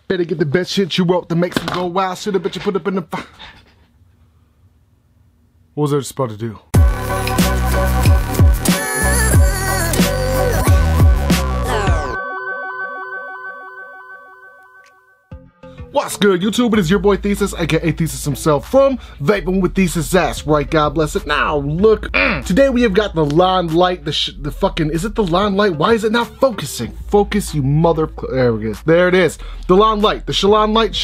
Better get the best shit you wrote that makes them go wild. Should've bet you put up in the fire. What was I just about to do? What's good, YouTube? It is your boy Thesis, aka Thesis himself, from Vaping with Thesis. That's right, God bless it. Now, look, today we have got the Laan Lite, the fucking, is it the Laan Lite? Why is it not focusing? Focus, you mother, there it is. There it is. The Laan Lite, the Laan Lite,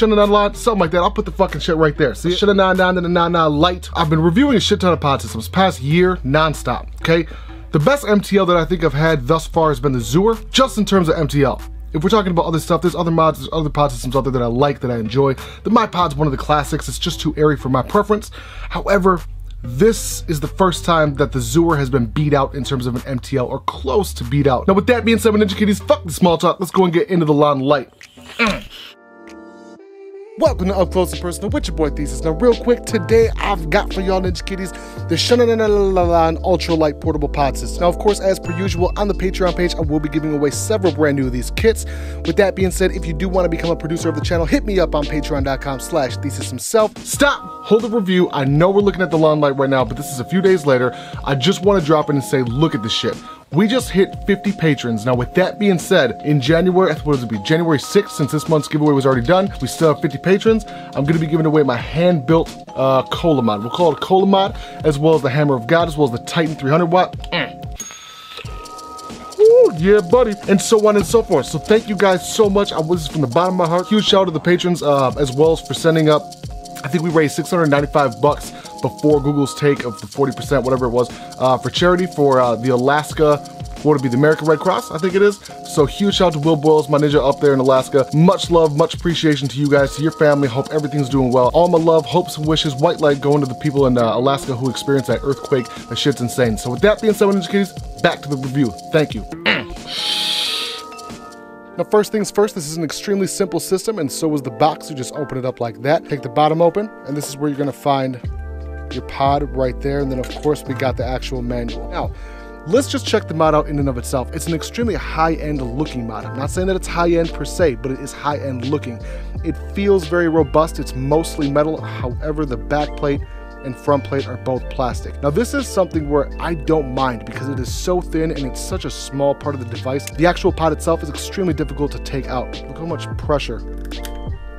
something like that. I'll put the fucking shit right there. See, Lite. I've been reviewing a shit ton of pod systems, past year, non-stop, okay? The best MTL that I think I've had thus far has been the Zoer, just in terms of MTL. If we're talking about other stuff, there's other mods, there's other pod systems out there that I like, that I enjoy. The My Pod's one of the classics. It's just too airy for my preference. However, this is the first time that the Zoer has been beat out in terms of an MTL, or close to beat out. Now, with that being said, my Ninja Kitties, fuck the small talk. Let's go and get into the Laan Lite. Welcome to Up Close and Personal with your boy Thesis. Now, real quick, today I've got for y'all Ninja Kitties the Laan Ultra Light Portable Pod System. Now, of course, as per usual, on the Patreon page, I will be giving away several brand new of these kits. With that being said, if you do want to become a producer of the channel, hit me up on patreon.com/ThesisHimself. Stop, hold a review. I know we're looking at the Laan Lite right now, but this is a few days later. I just want to drop in and say, look at this shit. We just hit 50 patrons. Now, with that being said, in January, what does it be? January 6th, since this month's giveaway was already done, we still have 50 patrons. I'm gonna be giving away my hand-built cola mod. We'll call it a cola mod, as well as the Hammer of God, as well as the Titan 300 watt. Woo, yeah, buddy. And so on and so forth. So thank you guys so much. This is from the bottom of my heart. Huge shout out to the patrons, as well as for sending up, I think we raised 695 bucks before Google's take of the 40%, whatever it was, for charity for the Alaska, what would it be, the American Red Cross, I think it is. So huge shout out to Will Boyles, my ninja up there in Alaska. Much love, much appreciation to you guys, to your family. Hope everything's doing well. All my love, hopes and wishes, white light going to the people in Alaska who experienced that earthquake. That shit's insane. So with that being said, Ninja Kitties, back to the review. Thank you. Now, first things first, this is an extremely simple system, and so is the box. You just open it up like that. Take the bottom open, and this is where you're gonna find your pod right there. And then of course we got the actual manual. Now, let's just check the mod out in and of itself. It's an extremely high-end looking mod. I'm not saying that it's high-end per se, but it is high-end looking. It feels very robust. It's mostly metal. However, the back plate and front plate are both plastic. Now, this is something where I don't mind because it is so thin and it's such a small part of the device. The actual pod itself is extremely difficult to take out. Look how much pressure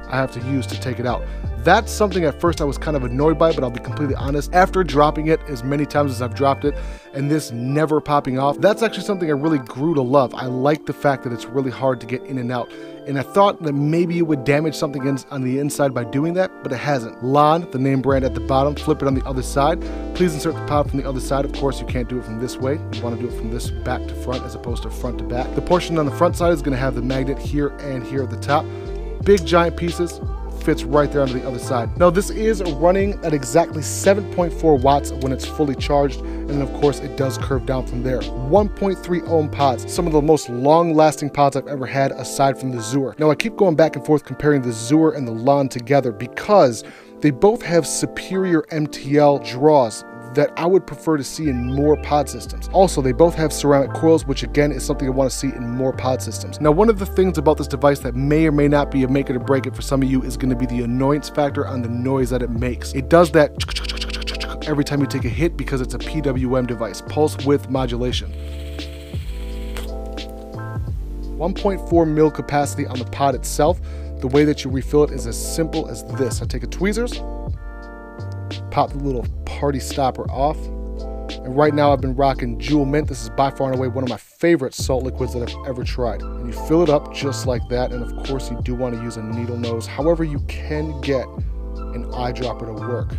I have to use to take it out. That's something at first I was kind of annoyed by, but I'll be completely honest. After dropping it as many times as I've dropped it, and this never popping off, that's actually something I really grew to love. I like the fact that it's really hard to get in and out. And I thought that maybe it would damage something on the inside by doing that, but it hasn't. Laan, the name brand at the bottom, flip it on the other side. Please insert the pod from the other side. Of course, you can't do it from this way. You want to do it from this back to front as opposed to front to back. The portion on the front side is going to have the magnet here and here at the top. Big giant pieces. Fits right there onto the other side. Now, this is running at exactly 7.4 watts when it's fully charged, and then of course it does curve down from there. 1.3 ohm pods, some of the most long-lasting pods I've ever had aside from the Zoer. Now, I keep going back and forth comparing the Zoer and the Laan together because they both have superior MTL draws that I would prefer to see in more pod systems. Also, they both have ceramic coils, which again is something I want to see in more pod systems. Now, one of the things about this device that may or may not be a make it or break it for some of you is going to be the annoyance factor on the noise that it makes. It does that every time you take a hit because it's a PWM device, pulse width modulation. 1.4 mil capacity on the pod itself. The way that you refill it is as simple as this. I take a tweezers, pop the little party stopper off, and right now I've been rocking Jewel Mint. This is by far and away one of my favorite salt liquids that I've ever tried. And you fill it up just like that, and of course you do want to use a needle nose. However, you can get an eyedropper to work,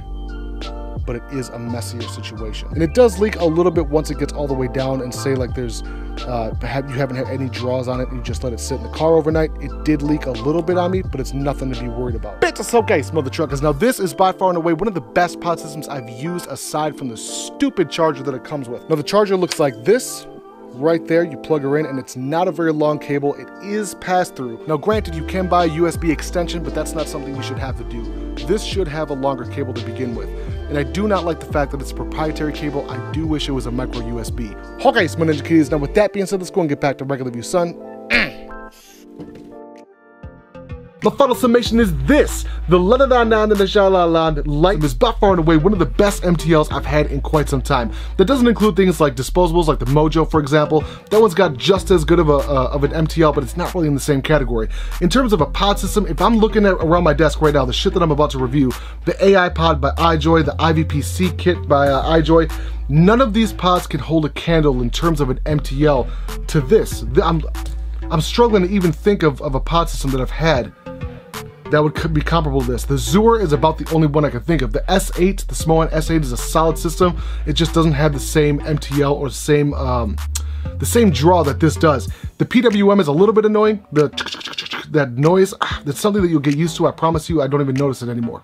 but it is a messier situation. And it does leak a little bit once it gets all the way down, and say like there's you haven't had any draws on it and you just let it sit in the car overnight. It did leak a little bit on me, but it's nothing to be worried about. Bitch, it's okay, mother truckers. Now, this is by far and away one of the best pod systems I've used aside from the stupid charger that it comes with. Now, the charger looks like this. Right there, you plug her in, and it's not a very long cable. It is pass-through. Now, granted, you can buy a USB extension, but that's not something you should have to do. This should have a longer cable to begin with. And I do not like the fact that it's a proprietary cable. I do wish it was a micro USB. Okay, so my Ninja Kitties. Now, with that being said, let's go and get back to regular view, son. My final summation is this: the Laan Lite is by far and away one of the best MTLs I've had in quite some time. That doesn't include things like disposables, like the Mojo, for example. That one's got just as good of an MTL, but it's not really in the same category. In terms of a pod system, if I'm looking at around my desk right now, the shit that I'm about to review, the AI pod by iJoy, the IVPC kit by iJoy, none of these pods can hold a candle in terms of an MTL to this. I'm struggling to even think of a pod system that I've had that would be comparable to this. The Zur is about the only one I can think of. The S8, the small one S8 is a solid system. It just doesn't have the same MTL or the same draw that this does. The PWM is a little bit annoying. That noise, that's something that you'll get used to. I promise you, I don't even notice it anymore.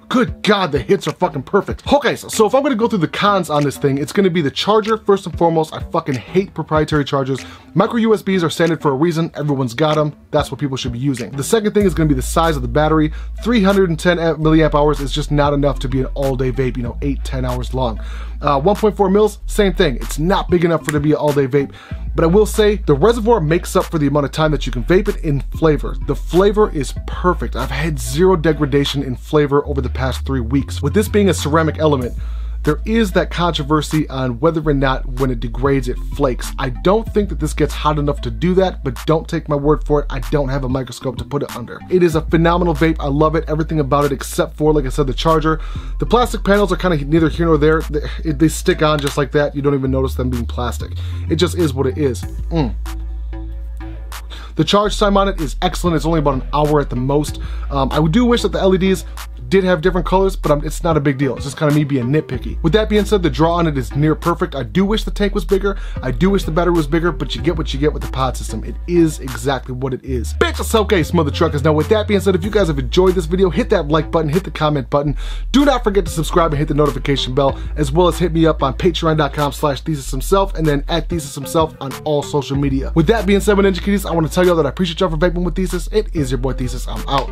Good God, the hits are fucking perfect. Okay, so if I'm gonna go through the cons on this thing, it's gonna be the charger, first and foremost. I fucking hate proprietary chargers. Micro USBs are standard for a reason. Everyone's got them. That's what people should be using. The second thing is gonna be the size of the battery. 310 milliamp hours is just not enough to be an all-day vape, you know, 8-10 hours long. 1.4 mils, same thing. It's not big enough for it to be an all-day vape. But I will say, the reservoir makes up for the amount of time that you can vape it in flavor. The flavor is perfect. I've had zero degradation in flavor over the past 3 weeks. With this being a ceramic element, there is that controversy on whether or not when it degrades it flakes. I don't think that this gets hot enough to do that, but don't take my word for it. I don't have a microscope to put it under. It is a phenomenal vape. I love it, everything about it except for, like I said, the charger. The plastic panels are kind of neither here nor there. They stick on just like that. You don't even notice them being plastic. It just is what it is. The charge time on it is excellent. It's only about an hour at the most. I do wish that the LEDs did have different colors, but it's not a big deal. It's just kind of me being nitpicky. With that being said, the draw on it is near perfect. I do wish the tank was bigger. I do wish the battery was bigger, but you get what you get with the pod system. It is exactly what it is. Bitch, it's okay, smother truckers. Now, with that being said, if you guys have enjoyed this video, hit that like button, hit the comment button. Do not forget to subscribe and hit the notification bell, as well as hit me up on patreon.com/ThesisHimself and then at ThesisHimself on all social media. With that being said, my Ninja Kitties, I want to tell y'all that I appreciate y'all for vaping with Thesis. It is your boy Thesis. I'm out.